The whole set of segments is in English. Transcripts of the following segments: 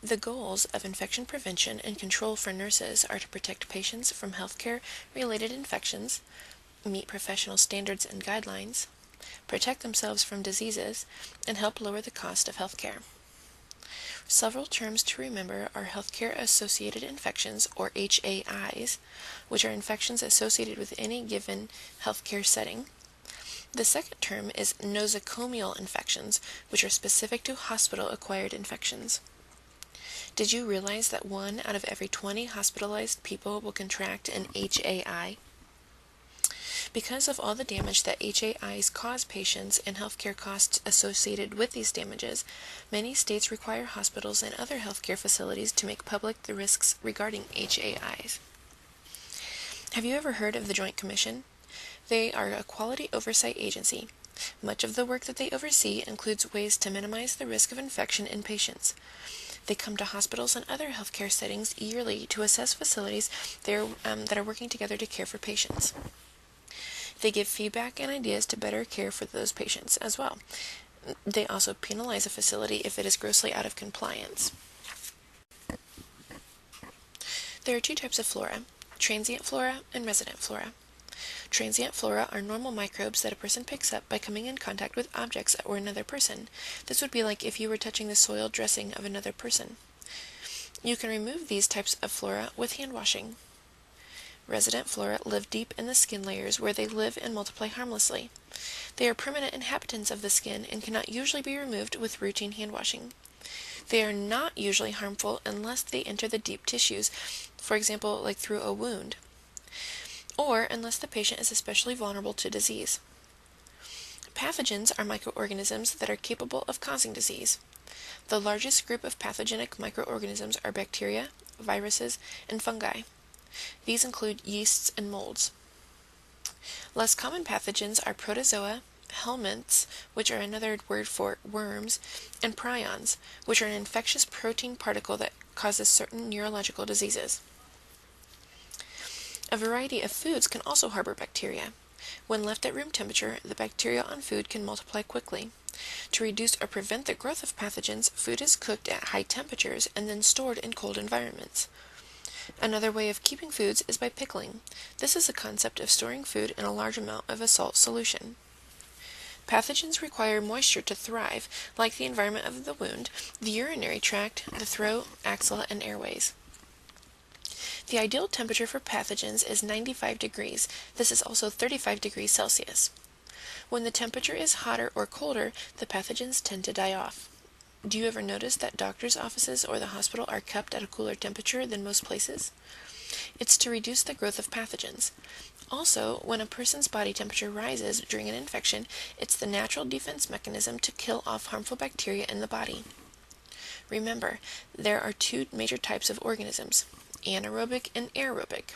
The goals of infection prevention and control for nurses are to protect patients from healthcare-related infections, meet professional standards and guidelines, protect themselves from diseases, and help lower the cost of healthcare. Several terms to remember are healthcare-associated infections, or HAIs, which are infections associated with any given healthcare setting. The second term is nosocomial infections, which are specific to hospital-acquired infections. Did you realize that 1 out of every 20 hospitalized people will contract an HAI? Because of all the damage that HAIs cause patients and healthcare costs associated with these damages, many states require hospitals and other healthcare facilities to make public the risks regarding HAIs. Have you ever heard of the Joint Commission? They are a quality oversight agency. Much of the work that they oversee includes ways to minimize the risk of infection in patients. They come to hospitals and other healthcare settings yearly to assess facilities that are working together to care for patients. They give feedback and ideas to better care for those patients as well. They also penalize a facility if it is grossly out of compliance. There are 2 types of flora: transient flora and resident flora. Transient flora are normal microbes that a person picks up by coming in contact with objects or another person. This would be like if you were touching the soiled dressing of another person. You can remove these types of flora with hand washing. Resident flora live deep in the skin layers where they live and multiply harmlessly. They are permanent inhabitants of the skin and cannot usually be removed with routine hand washing. They are not usually harmful unless they enter the deep tissues, for example, like through a wound, or unless the patient is especially vulnerable to disease. Pathogens are microorganisms that are capable of causing disease. The largest group of pathogenic microorganisms are bacteria, viruses, and fungi. These include yeasts and molds. Less common pathogens are protozoa, helminths, which are another word for worms, and prions, which are an infectious protein particle that causes certain neurological diseases. A variety of foods can also harbor bacteria. When left at room temperature, the bacteria on food can multiply quickly. To reduce or prevent the growth of pathogens, food is cooked at high temperatures and then stored in cold environments. Another way of keeping foods is by pickling. This is a concept of storing food in a large amount of a salt solution. Pathogens require moisture to thrive, like the environment of the wound, the urinary tract, the throat, axilla, and airways. The ideal temperature for pathogens is 95 degrees. This is also 35 degrees Celsius. When the temperature is hotter or colder, the pathogens tend to die off. Do you ever notice that doctors' offices or the hospital are kept at a cooler temperature than most places? It's to reduce the growth of pathogens. Also, when a person's body temperature rises during an infection, it's the natural defense mechanism to kill off harmful bacteria in the body. Remember, there are 2 major types of organisms: anaerobic and aerobic.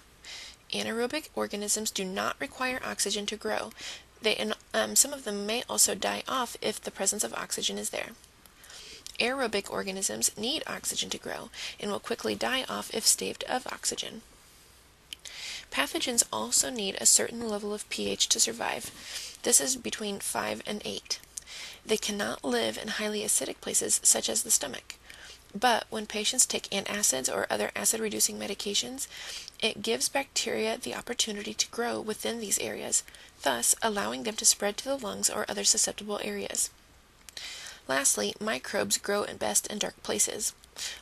Anaerobic organisms do not require oxygen to grow. Some of them may also die off if the presence of oxygen is there. Aerobic organisms need oxygen to grow and will quickly die off if starved of oxygen. Pathogens also need a certain level of pH to survive. This is between 5 and 8. They cannot live in highly acidic places such as the stomach. But when patients take antacids or other acid-reducing medications, it gives bacteria the opportunity to grow within these areas, thus allowing them to spread to the lungs or other susceptible areas. Lastly, microbes grow best in dark places.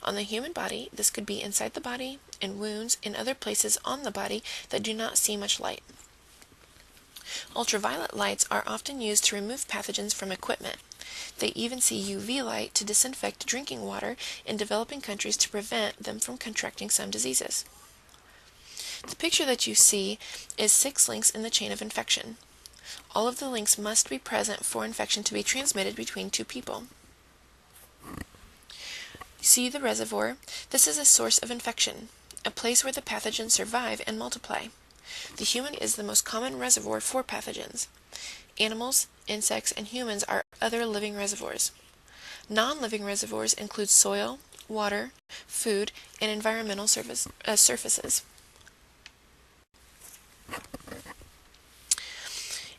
On the human body, this could be inside the body, in wounds, and other places on the body that do not see much light. Ultraviolet lights are often used to remove pathogens from equipment. They even see UV light to disinfect drinking water in developing countries to prevent them from contracting some diseases. The picture that you see is 6 links in the chain of infection. All of the links must be present for infection to be transmitted between 2 people. See the reservoir? This is a source of infection, a place where the pathogens survive and multiply. The human is the most common reservoir for pathogens. Animals, insects, and humans are other living reservoirs. Non-living reservoirs include soil, water, food, and environmental surfaces.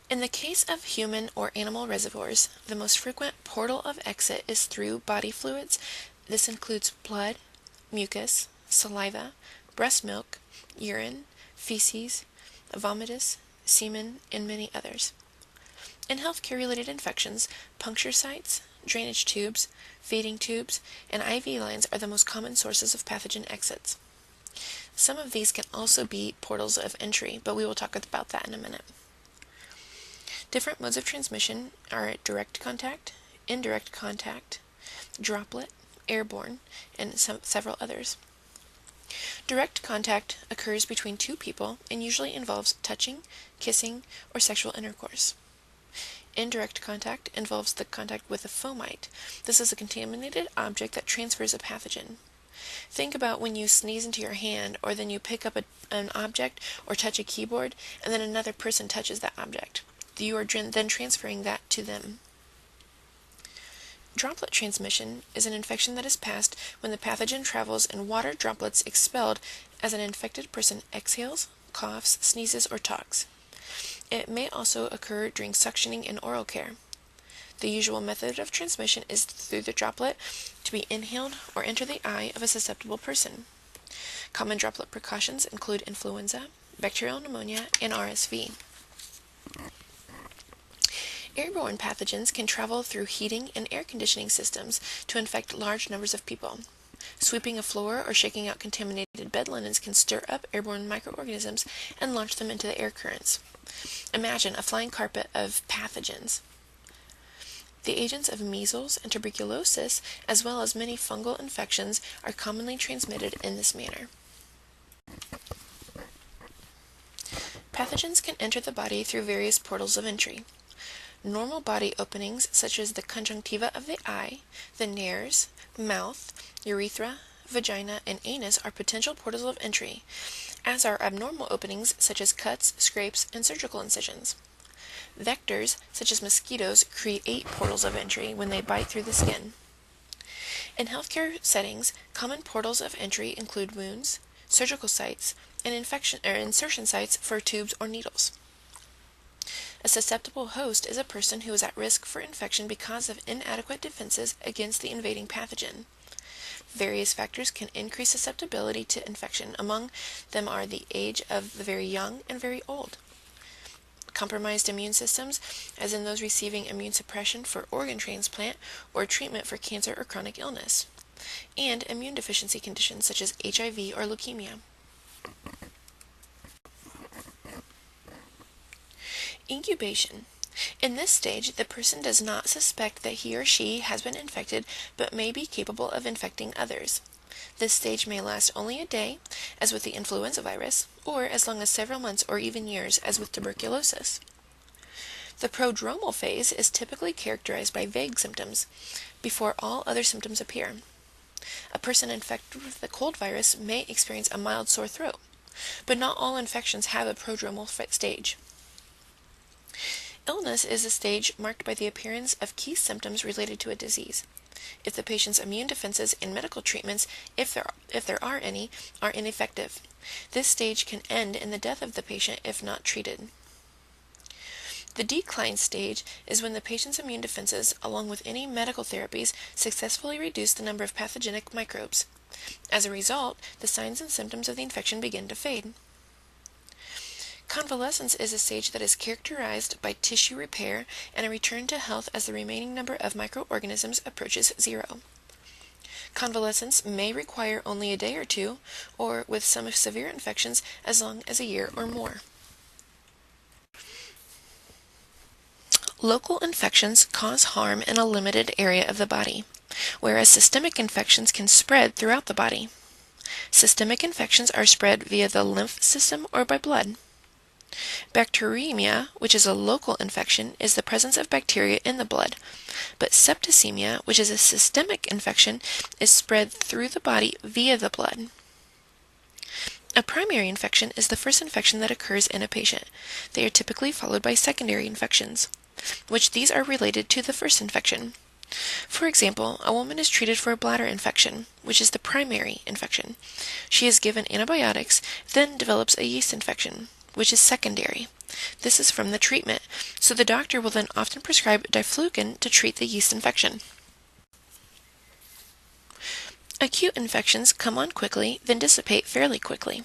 In the case of human or animal reservoirs, the most frequent portal of exit is through body fluids, This includes blood, mucus, saliva, breast milk, urine, feces, vomitus, semen, and many others. In healthcare-related infections, puncture sites, drainage tubes, feeding tubes, and IV lines are the most common sources of pathogen exits. Some of these can also be portals of entry, but we will talk about that in a minute. Different modes of transmission are direct contact, indirect contact, droplet, airborne, and several others. Direct contact occurs between two people and usually involves touching, kissing, or sexual intercourse. Indirect contact involves the contact with a fomite. This is a contaminated object that transfers a pathogen. Think about when you sneeze into your hand, or then you pick up an object or touch a keyboard, and then another person touches that object. You are then transferring that to them. Droplet transmission is an infection that is passed when the pathogen travels in water droplets expelled as an infected person exhales, coughs, sneezes, or talks. It may also occur during suctioning and oral care. The usual method of transmission is through the droplet to be inhaled or enter the eye of a susceptible person. Common droplet precautions include influenza, bacterial pneumonia, and RSV. Airborne pathogens can travel through heating and air conditioning systems to infect large numbers of people. Sweeping a floor or shaking out contaminated bed linens can stir up airborne microorganisms and launch them into the air currents. Imagine a flying carpet of pathogens. The agents of measles and tuberculosis, as well as many fungal infections, are commonly transmitted in this manner. Pathogens can enter the body through various portals of entry. Normal body openings, such as the conjunctiva of the eye, the nares, mouth, urethra, vagina, and anus, are potential portals of entry, as are abnormal openings such as cuts, scrapes, and surgical incisions. Vectors, such as mosquitoes, create portals of entry when they bite through the skin. In healthcare settings, common portals of entry include wounds, surgical sites, and insertion sites for tubes or needles. A susceptible host is a person who is at risk for infection because of inadequate defenses against the invading pathogen. Various factors can increase susceptibility to infection. Among them are the age of the very young and very old, compromised immune systems, as in those receiving immune suppression for organ transplant or treatment for cancer or chronic illness, and immune deficiency conditions such as HIV or leukemia. Incubation. In this stage, the person does not suspect that he or she has been infected, but may be capable of infecting others. This stage may last only a day, as with the influenza virus, or as long as several months or even years, as with tuberculosis. The prodromal phase is typically characterized by vague symptoms, before all other symptoms appear. A person infected with the cold virus may experience a mild sore throat, but not all infections have a prodromal stage. Illness is a stage marked by the appearance of key symptoms related to a disease. If the patient's immune defenses and medical treatments, if there are any, are ineffective, this stage can end in the death of the patient if not treated. The decline stage is when the patient's immune defenses, along with any medical therapies, successfully reduce the number of pathogenic microbes. As a result, the signs and symptoms of the infection begin to fade. Convalescence is a stage that is characterized by tissue repair and a return to health as the remaining number of microorganisms approaches zero. Convalescence may require only a day or two, or with some severe infections, as long as a year or more. Local infections cause harm in a limited area of the body, whereas systemic infections can spread throughout the body. Systemic infections are spread via the lymph system or by blood. Bacteremia, which is a local infection, is the presence of bacteria in the blood, but septicemia, which is a systemic infection, is spread through the body via the blood. A primary infection is the first infection that occurs in a patient. They are typically followed by secondary infections, which these are related to the first infection. For example, a woman is treated for a bladder infection, which is the primary infection. She is given antibiotics, then develops a yeast infection, which is secondary. This is from the treatment, so the doctor will then often prescribe diflucan to treat the yeast infection. Acute infections come on quickly, then dissipate fairly quickly.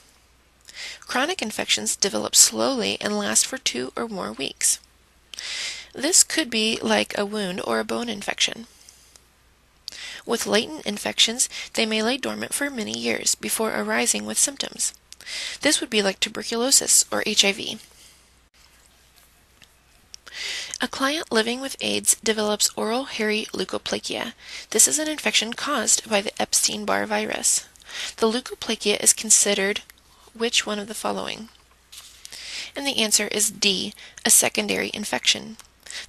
Chronic infections develop slowly and last for 2 or more weeks. This could be like a wound or a bone infection. With latent infections, they may lay dormant for many years before arising with symptoms. This would be like tuberculosis or HIV. A client living with AIDS develops oral hairy leukoplakia. This is an infection caused by the Epstein-Barr virus. The leukoplakia is considered which one of the following? And the answer is D, a secondary infection.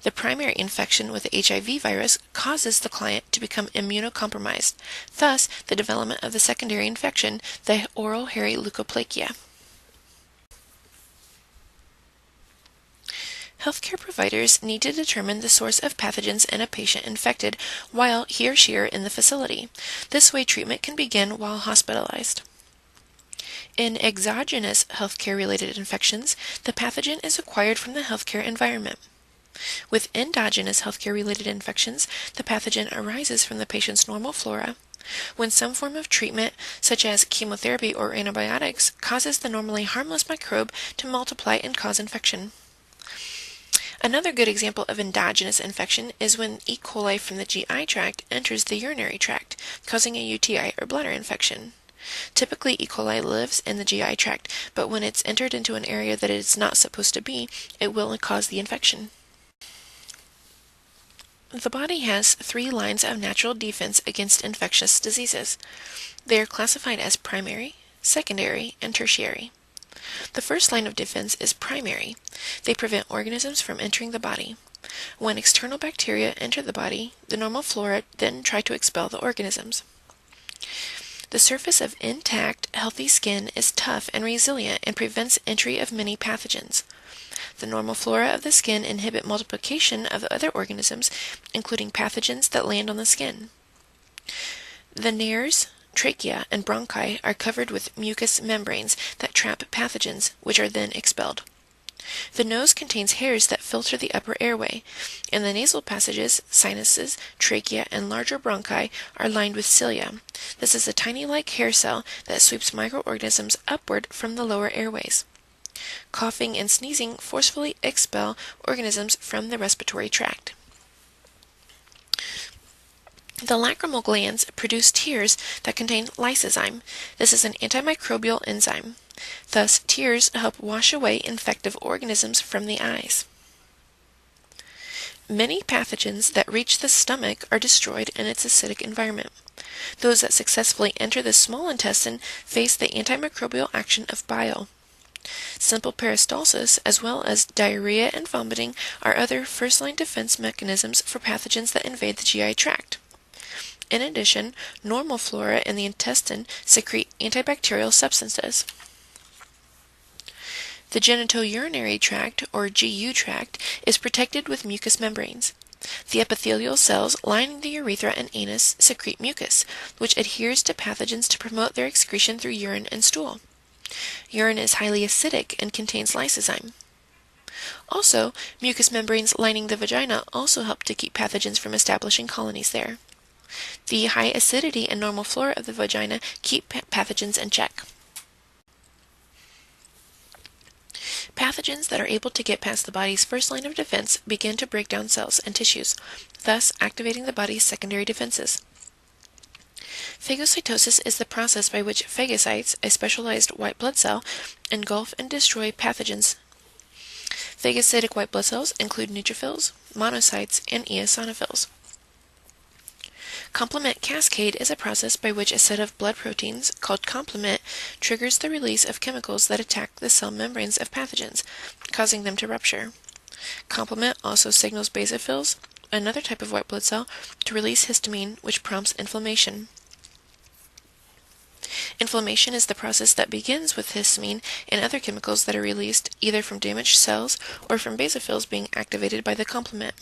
The primary infection with the HIV virus causes the client to become immunocompromised, thus the development of the secondary infection, the oral hairy leukoplakia. Healthcare providers need to determine the source of pathogens in a patient infected while he or she are in the facility. This way treatment can begin while hospitalized. In exogenous healthcare-related infections, the pathogen is acquired from the healthcare environment. With endogenous healthcare-related infections, the pathogen arises from the patient's normal flora. When some form of treatment, such as chemotherapy or antibiotics, causes the normally harmless microbe to multiply and cause infection. Another good example of endogenous infection is when E. coli from the GI tract enters the urinary tract, causing a UTI or bladder infection. Typically, E. coli lives in the GI tract, but when it's entered into an area that it is not supposed to be, it will cause the infection. The body has 3 lines of natural defense against infectious diseases. They are classified as primary, secondary, and tertiary. The first line of defense is primary. They prevent organisms from entering the body. When external bacteria enter the body, the normal flora then try to expel the organisms. The surface of intact, healthy skin is tough and resilient and prevents entry of many pathogens. The normal flora of the skin inhibit multiplication of other organisms, including pathogens that land on the skin. The nares, trachea, and bronchi are covered with mucous membranes that trap pathogens, which are then expelled. The nose contains hairs that filter the upper airway, and the nasal passages, sinuses, trachea, and larger bronchi are lined with cilia. This is a tiny-like hair cell that sweeps microorganisms upward from the lower airways. Coughing and sneezing forcefully expel organisms from the respiratory tract. The lacrimal glands produce tears that contain lysozyme. This is an antimicrobial enzyme. Thus, tears help wash away infective organisms from the eyes. Many pathogens that reach the stomach are destroyed in its acidic environment. Those that successfully enter the small intestine face the antimicrobial action of bile. Simple peristalsis, as well as diarrhea and vomiting, are other first-line defense mechanisms for pathogens that invade the GI tract. In addition, normal flora in the intestine secrete antibacterial substances. The genitourinary tract, or GU tract, is protected with mucous membranes. The epithelial cells lining the urethra and anus secrete mucus, which adheres to pathogens to promote their excretion through urine and stool. Urine is highly acidic and contains lysozyme. Also, mucous membranes lining the vagina also help to keep pathogens from establishing colonies there. The high acidity and normal flora of the vagina keep pathogens in check. Pathogens that are able to get past the body's first line of defense begin to break down cells and tissues, thus activating the body's secondary defenses. Phagocytosis is the process by which phagocytes, a specialized white blood cell, engulf and destroy pathogens. Phagocytic white blood cells include neutrophils, monocytes, and eosinophils. Complement cascade is a process by which a set of blood proteins, called complement, triggers the release of chemicals that attack the cell membranes of pathogens, causing them to rupture. Complement also signals basophils, another type of white blood cell, to release histamine, which prompts inflammation. Inflammation is the process that begins with histamine and other chemicals that are released either from damaged cells or from basophils being activated by the complement.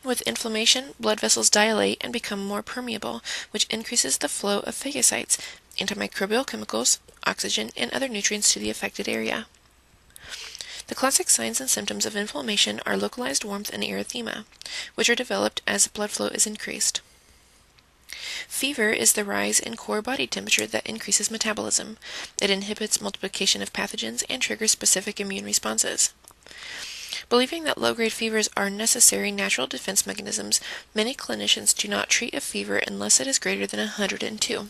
With inflammation, blood vessels dilate and become more permeable, which increases the flow of phagocytes, antimicrobial chemicals, oxygen, and other nutrients to the affected area. The classic signs and symptoms of inflammation are localized warmth and erythema, which are developed as blood flow is increased. Fever is the rise in core body temperature that increases metabolism. It inhibits multiplication of pathogens and triggers specific immune responses. Believing that low-grade fevers are necessary natural defense mechanisms, many clinicians do not treat a fever unless it is greater than 102.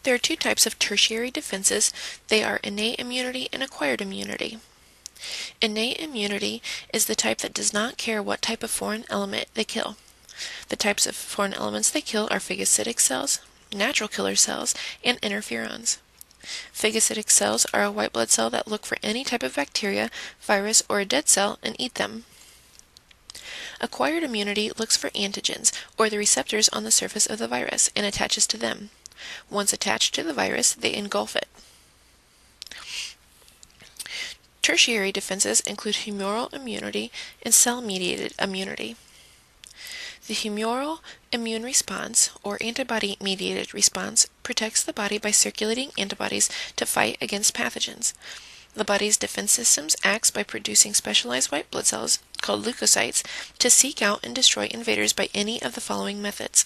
There are two types of tertiary defenses. They are innate immunity and acquired immunity. Innate immunity is the type that does not care what type of foreign element they kill. The types of foreign elements they kill are phagocytic cells, natural killer cells, and interferons. Phagocytic cells are a white blood cell that look for any type of bacteria, virus, or a dead cell and eat them. Acquired immunity looks for antigens, or the receptors on the surface of the virus, and attaches to them. Once attached to the virus, they engulf it. Tertiary defenses include humoral immunity and cell-mediated immunity. The humoral immune response, or antibody-mediated response, protects the body by circulating antibodies to fight against pathogens. The body's defense systems acts by producing specialized white blood cells, called leukocytes, to seek out and destroy invaders by any of the following methods.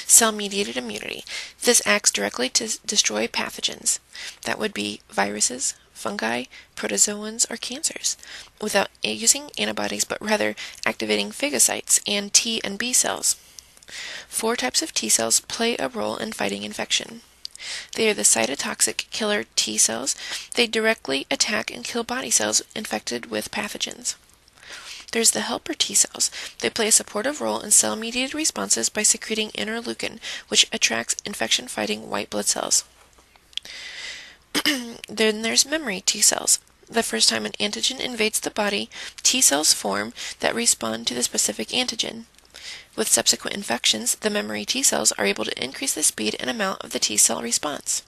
Cell-mediated immunity. This acts directly to destroy pathogens. That would be viruses, fungi, protozoans, or cancers, without using antibodies but rather activating phagocytes and T and B cells. 4 types of T cells play a role in fighting infection. They are the cytotoxic killer T cells. They directly attack and kill body cells infected with pathogens. There's the helper T cells. They play a supportive role in cell-mediated responses by secreting interleukin, which attracts infection-fighting white blood cells. Then there's memory T cells. The first time an antigen invades the body, T cells form that respond to the specific antigen. With subsequent infections, the memory T cells are able to increase the speed and amount of the T cell response.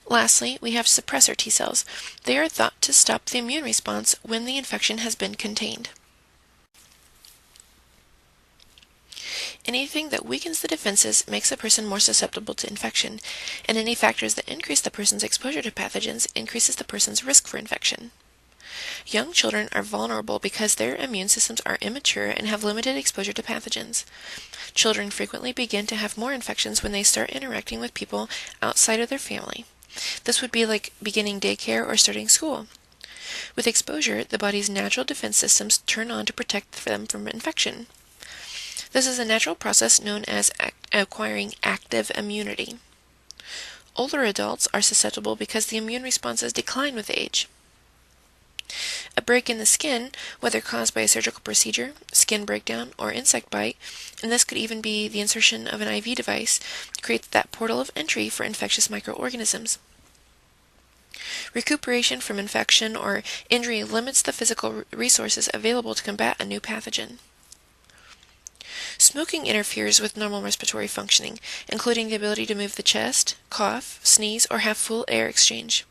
Lastly, we have suppressor T cells. They are thought to stop the immune response when the infection has been contained. Anything that weakens the defenses makes a person more susceptible to infection, and any factors that increase the person's exposure to pathogens increases the person's risk for infection. Young children are vulnerable because their immune systems are immature and have limited exposure to pathogens. Children frequently begin to have more infections when they start interacting with people outside of their family. This would be like beginning daycare or starting school. With exposure, the body's natural defense systems turn on to protect them from infection. This is a natural process known as acquiring active immunity. Older adults are susceptible because the immune responses decline with age. A break in the skin, whether caused by a surgical procedure, skin breakdown, or insect bite, and this could even be the insertion of an IV device, creates that portal of entry for infectious microorganisms. Recuperation from infection or injury limits the physical resources available to combat a new pathogen. Smoking interferes with normal respiratory functioning, including the ability to move the chest, cough, sneeze, or have full air exchange.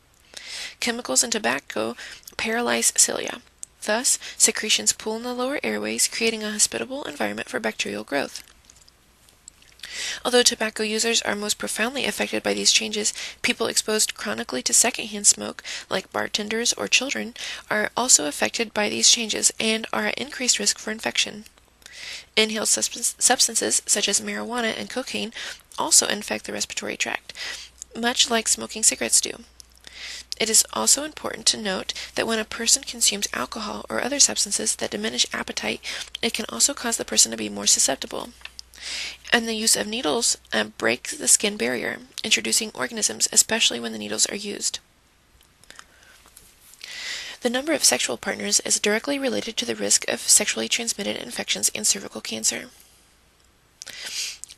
Chemicals in tobacco paralyze cilia. Thus, secretions pool in the lower airways, creating a hospitable environment for bacterial growth. Although tobacco users are most profoundly affected by these changes, people exposed chronically to secondhand smoke, like bartenders or children, are also affected by these changes and are at increased risk for infection. Inhaled substances such as marijuana and cocaine also infect the respiratory tract, much like smoking cigarettes do. It is also important to note that when a person consumes alcohol or other substances that diminish appetite, it can also cause the person to be more susceptible. And the use of needles breaks the skin barrier, introducing organisms, especially when the needles are used. The number of sexual partners is directly related to the risk of sexually transmitted infections and cervical cancer.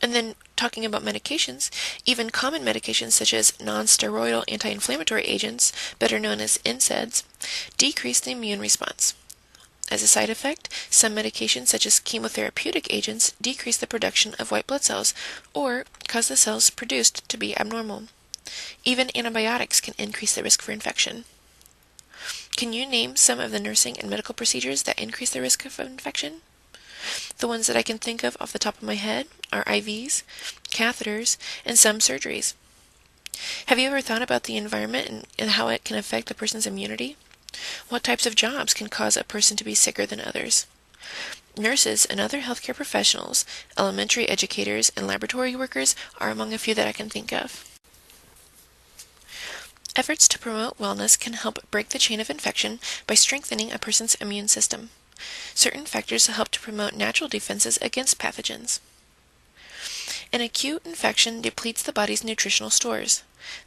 And then talking about medications, even common medications such as non-steroidal anti-inflammatory agents, better known as NSAIDs, decrease the immune response. As a side effect, some medications such as chemotherapeutic agents decrease the production of white blood cells or cause the cells produced to be abnormal. Even antibiotics can increase the risk for infection. Can you name some of the nursing and medical procedures that increase the risk of infection? The ones that I can think of off the top of my head are IVs, catheters, and some surgeries. Have you ever thought about the environment and how it can affect a person's immunity? What types of jobs can cause a person to be sicker than others? Nurses and other healthcare professionals, elementary educators, and laboratory workers are among a few that I can think of. Efforts to promote wellness can help break the chain of infection by strengthening a person's immune system. Certain factors help to promote natural defenses against pathogens. An acute infection depletes the body's nutritional stores.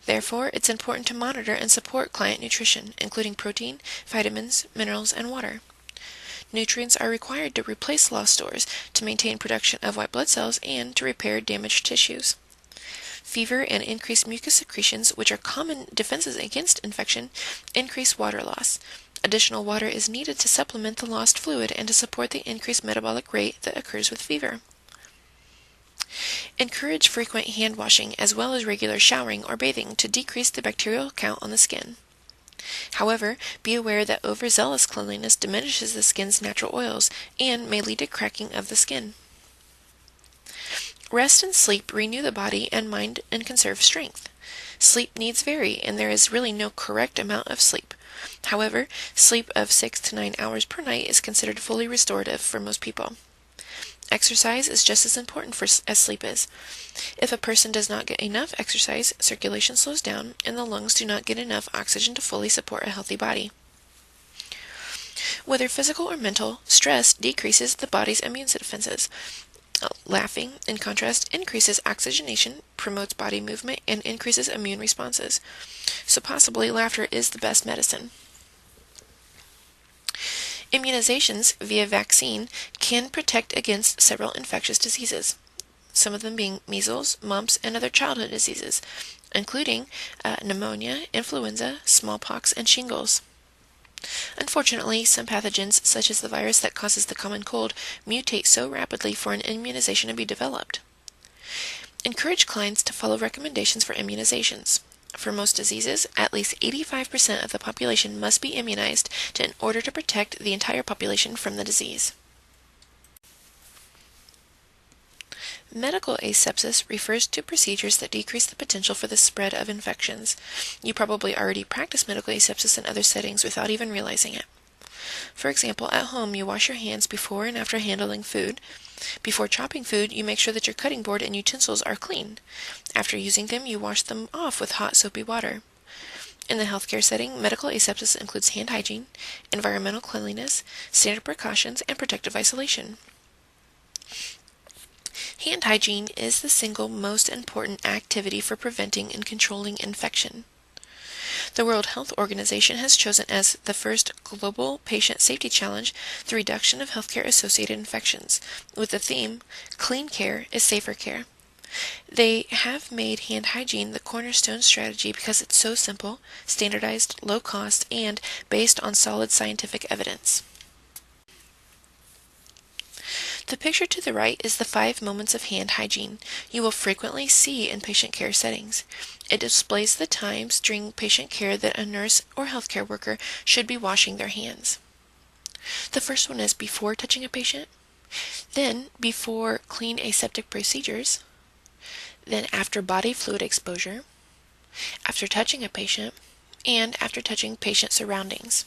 Therefore, it's important to monitor and support client nutrition, including protein, vitamins, minerals, and water. Nutrients are required to replace lost stores, to maintain production of white blood cells, and to repair damaged tissues. Fever and increased mucus secretions, which are common defenses against infection, increase water loss. Additional water is needed to supplement the lost fluid and to support the increased metabolic rate that occurs with fever. Encourage frequent hand washing as well as regular showering or bathing to decrease the bacterial count on the skin. However, be aware that overzealous cleanliness diminishes the skin's natural oils and may lead to cracking of the skin. Rest and sleep renew the body and mind and conserve strength. Sleep needs vary, and there is really no correct amount of sleep. However, sleep of 6 to 9 hours per night is considered fully restorative for most people. Exercise is just as important as sleep is. If a person does not get enough exercise, circulation slows down, and the lungs do not get enough oxygen to fully support a healthy body. Whether physical or mental, stress decreases the body's immune defenses. Laughing, in contrast, increases oxygenation, promotes body movement, and increases immune responses. So possibly laughter is the best medicine. Immunizations via vaccine can protect against several infectious diseases, some of them being measles, mumps, and other childhood diseases, including pneumonia, influenza, smallpox, and shingles. Unfortunately, some pathogens, such as the virus that causes the common cold, mutate so rapidly for an immunization to be developed. Encourage clients to follow recommendations for immunizations. For most diseases, at least 85% of the population must be immunized in order to protect the entire population from the disease. Medical asepsis refers to procedures that decrease the potential for the spread of infections. You probably already practice medical asepsis in other settings without even realizing it. For example, at home you wash your hands before and after handling food. Before chopping food, you make sure that your cutting board and utensils are clean. After using them, you wash them off with hot soapy water. In the healthcare setting, medical asepsis includes hand hygiene, environmental cleanliness, standard precautions, and protective isolation. Hand hygiene is the single most important activity for preventing and controlling infection. The World Health Organization has chosen as the first global patient safety challenge the reduction of healthcare-associated infections, with the theme, Clean Care is Safer Care. They have made hand hygiene the cornerstone strategy because it's so simple, standardized, low cost, and based on solid scientific evidence. The picture to the right is the 5 moments of hand hygiene you will frequently see in patient care settings. It displays the times during patient care that a nurse or healthcare worker should be washing their hands. The first one is before touching a patient, then before clean aseptic procedures, then after body fluid exposure, after touching a patient, and after touching patient surroundings.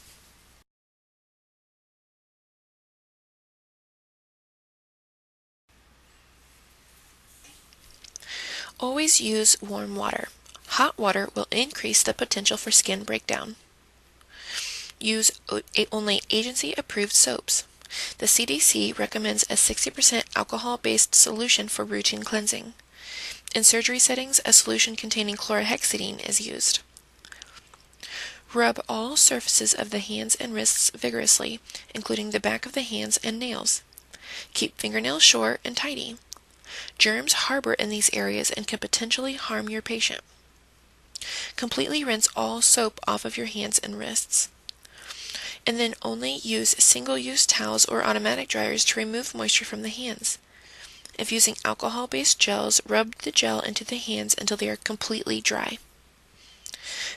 Always use warm water. Hot water will increase the potential for skin breakdown. Use only agency-approved soaps. The CDC recommends a 60% alcohol-based solution for routine cleansing. In surgery settings, a solution containing chlorhexidine is used. Rub all surfaces of the hands and wrists vigorously, including the back of the hands and nails. Keep fingernails short and tidy. Germs harbor in these areas and can potentially harm your patient. Completely rinse all soap off of your hands and wrists. And then only use single-use towels or automatic dryers to remove moisture from the hands. If using alcohol-based gels, rub the gel into the hands until they are completely dry.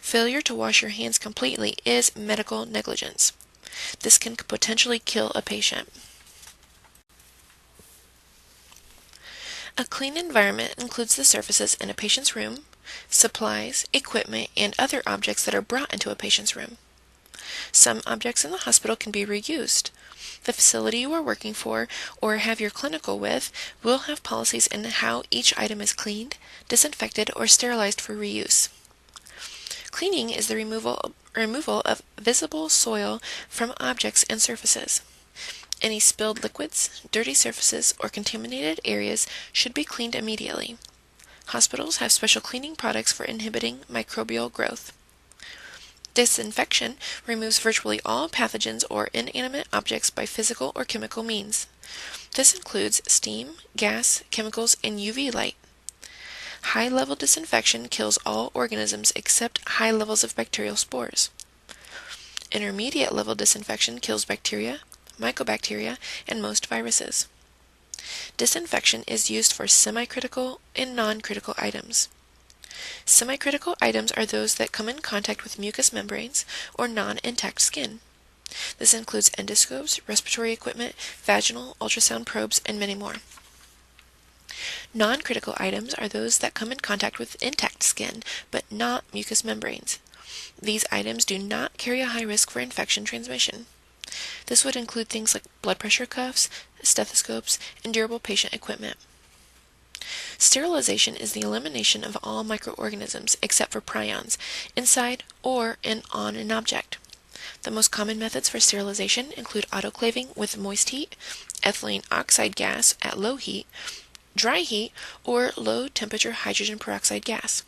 Failure to wash your hands completely is medical negligence. This can potentially kill a patient. A clean environment includes the surfaces in a patient's room, supplies, equipment, and other objects that are brought into a patient's room. Some objects in the hospital can be reused. The facility you are working for or have your clinical with will have policies in how each item is cleaned, disinfected, or sterilized for reuse. Cleaning is the removal of visible soil from objects and surfaces. Any spilled liquids, dirty surfaces, or contaminated areas should be cleaned immediately. Hospitals have special cleaning products for inhibiting microbial growth. Disinfection removes virtually all pathogens or inanimate objects by physical or chemical means. This includes steam, gas, chemicals, and UV light. High-level disinfection kills all organisms except high levels of bacterial spores. Intermediate-level disinfection kills bacteria, mycobacteria, and most viruses. Disinfection is used for semi-critical and non-critical items. Semi-critical items are those that come in contact with mucous membranes or non-intact skin. This includes endoscopes, respiratory equipment, vaginal ultrasound probes, and many more. Non-critical items are those that come in contact with intact skin, but not mucous membranes. These items do not carry a high risk for infection transmission. This would include things like blood pressure cuffs, stethoscopes, and durable patient equipment. Sterilization is the elimination of all microorganisms except for prions, inside or on an object. The most common methods for sterilization include autoclaving with moist heat, ethylene oxide gas at low heat, dry heat, or low-temperature hydrogen peroxide gas.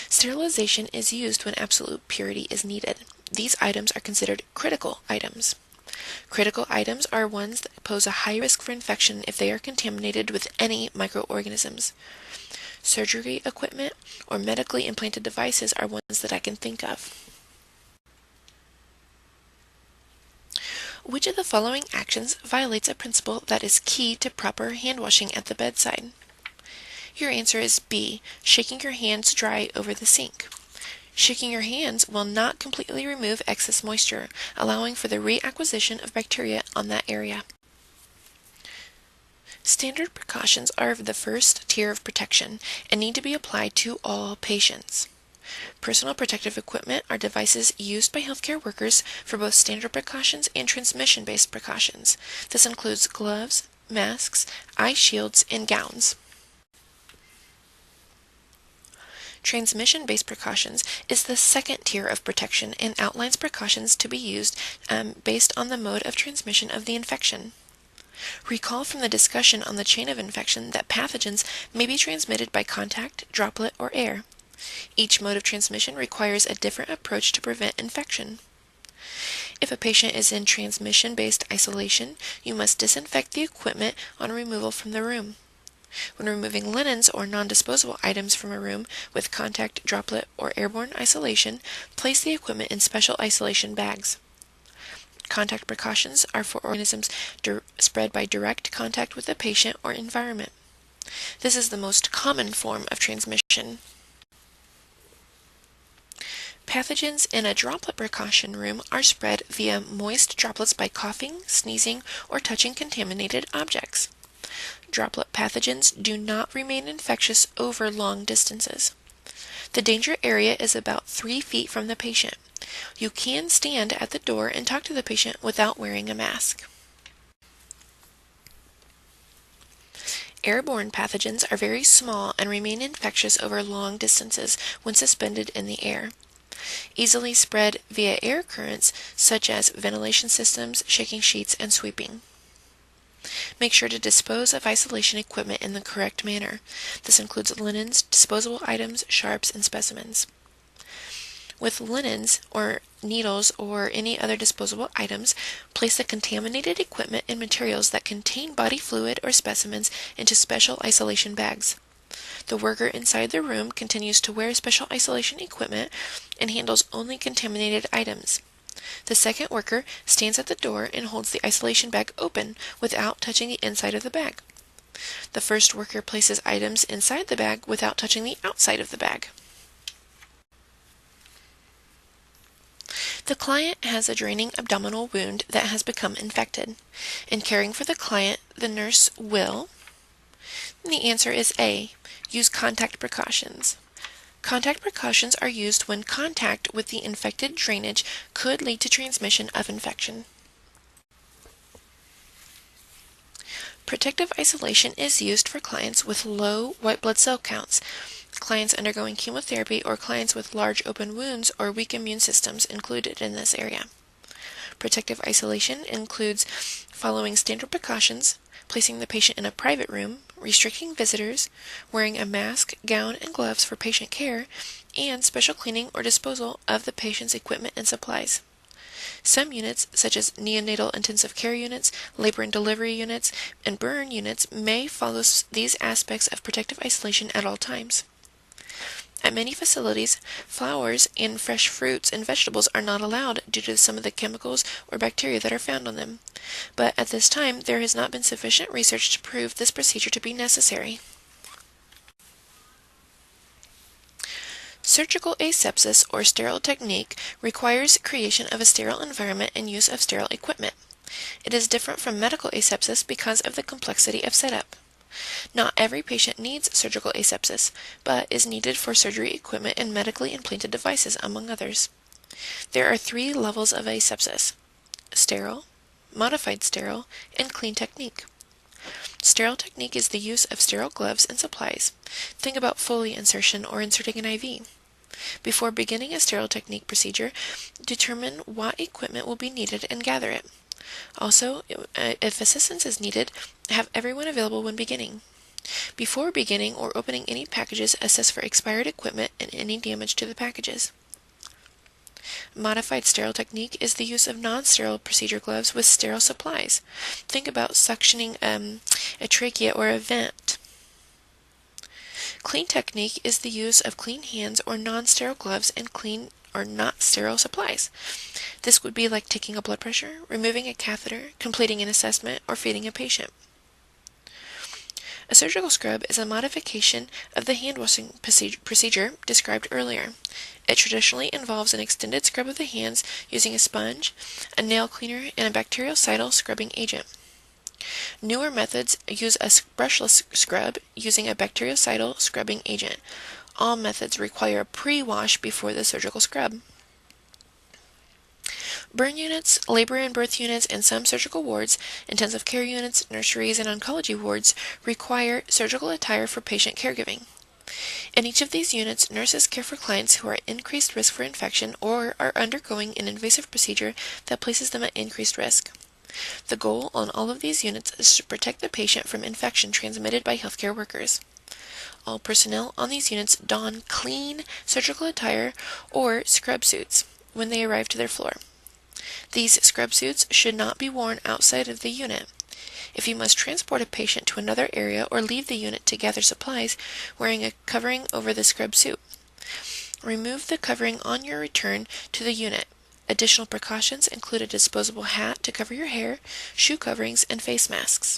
Sterilization is used when absolute purity is needed. These items are considered critical items. Critical items are ones that pose a high risk for infection if they are contaminated with any microorganisms. Surgery equipment or medically implanted devices are ones that I can think of. Which of the following actions violates a principle that is key to proper hand washing at the bedside? Your answer is B, shaking your hands dry over the sink. Shaking your hands will not completely remove excess moisture, allowing for the reacquisition of bacteria on that area. Standard precautions are the first tier of protection and need to be applied to all patients. Personal protective equipment are devices used by healthcare workers for both standard precautions and transmission-based precautions. This includes gloves, masks, eye shields, and gowns. Transmission-based precautions is the second tier of protection and outlines precautions to be used based on the mode of transmission of the infection. Recall from the discussion on the chain of infection that pathogens may be transmitted by contact, droplet, or air. Each mode of transmission requires a different approach to prevent infection. If a patient is in transmission-based isolation, you must disinfect the equipment on removal from the room. When removing linens or non-disposable items from a room with contact, droplet, or airborne isolation, place the equipment in special isolation bags. Contact precautions are for organisms spread by direct contact with the patient or environment. This is the most common form of transmission. Pathogens in a droplet precaution room are spread via moist droplets by coughing, sneezing, or touching contaminated objects. Droplet pathogens do not remain infectious over long distances. The danger area is about 3 feet from the patient. You can stand at the door and talk to the patient without wearing a mask. Airborne pathogens are very small and remain infectious over long distances when suspended in the air. Easily spread via air currents such as ventilation systems, shaking sheets, and sweeping. Make sure to dispose of isolation equipment in the correct manner. This includes linens, disposable items, sharps, and specimens. With linens or needles or any other disposable items, place the contaminated equipment and materials that contain body fluid or specimens into special isolation bags. The worker inside the room continues to wear special isolation equipment and handles only contaminated items. The second worker stands at the door and holds the isolation bag open without touching the inside of the bag. The first worker places items inside the bag without touching the outside of the bag. The client has a draining abdominal wound that has become infected. In caring for the client, the nurse will, and the answer is A, use contact precautions. Contact precautions are used when contact with the infected drainage could lead to transmission of infection. Protective isolation is used for clients with low white blood cell counts, clients undergoing chemotherapy, or clients with large open wounds or weak immune systems included in this area. Protective isolation includes following standard precautions, placing the patient in a private room, restricting visitors, wearing a mask, gown, and gloves for patient care, and special cleaning or disposal of the patient's equipment and supplies. Some units, such as neonatal intensive care units, labor and delivery units, and burn units, may follow these aspects of protective isolation at all times. At many facilities, flowers and fresh fruits and vegetables are not allowed due to some of the chemicals or bacteria that are found on them. But at this time, there has not been sufficient research to prove this procedure to be necessary. Surgical asepsis, or sterile technique, requires creation of a sterile environment and use of sterile equipment. It is different from medical asepsis because of the complexity of setup. Not every patient needs surgical asepsis, but is needed for surgery equipment and medically implanted devices, among others. There are 3 levels of asepsis: sterile, modified sterile, and clean technique. Sterile technique is the use of sterile gloves and supplies. Think about Foley insertion or inserting an IV. Before beginning a sterile technique procedure, determine what equipment will be needed and gather it. Also, if assistance is needed, have everyone available when beginning. Before beginning or opening any packages, assess for expired equipment and any damage to the packages. Modified sterile technique is the use of non-sterile procedure gloves with sterile supplies. Think about suctioning a trachea or a vent. Clean technique is the use of clean hands or non-sterile gloves and clean or not sterile supplies. This would be like taking a blood pressure, removing a catheter, completing an assessment, or feeding a patient. A surgical scrub is a modification of the hand-washing procedure described earlier. It traditionally involves an extended scrub of the hands using a sponge, a nail cleaner, and a bactericidal scrubbing agent. Newer methods use a brushless scrub using a bactericidal scrubbing agent. All methods require a pre-wash before the surgical scrub. Burn units, labor and birth units, and some surgical wards, intensive care units, nurseries, and oncology wards require surgical attire for patient caregiving. In each of these units, nurses care for clients who are at increased risk for infection or are undergoing an invasive procedure that places them at increased risk. The goal on all of these units is to protect the patient from infection transmitted by healthcare workers. All personnel on these units don clean surgical attire or scrub suits when they arrive to their floor. These scrub suits should not be worn outside of the unit. If you must transport a patient to another area or leave the unit to gather supplies, wearing a covering over the scrub suit. Remove the covering on your return to the unit. Additional precautions include a disposable hat to cover your hair, shoe coverings, and face masks.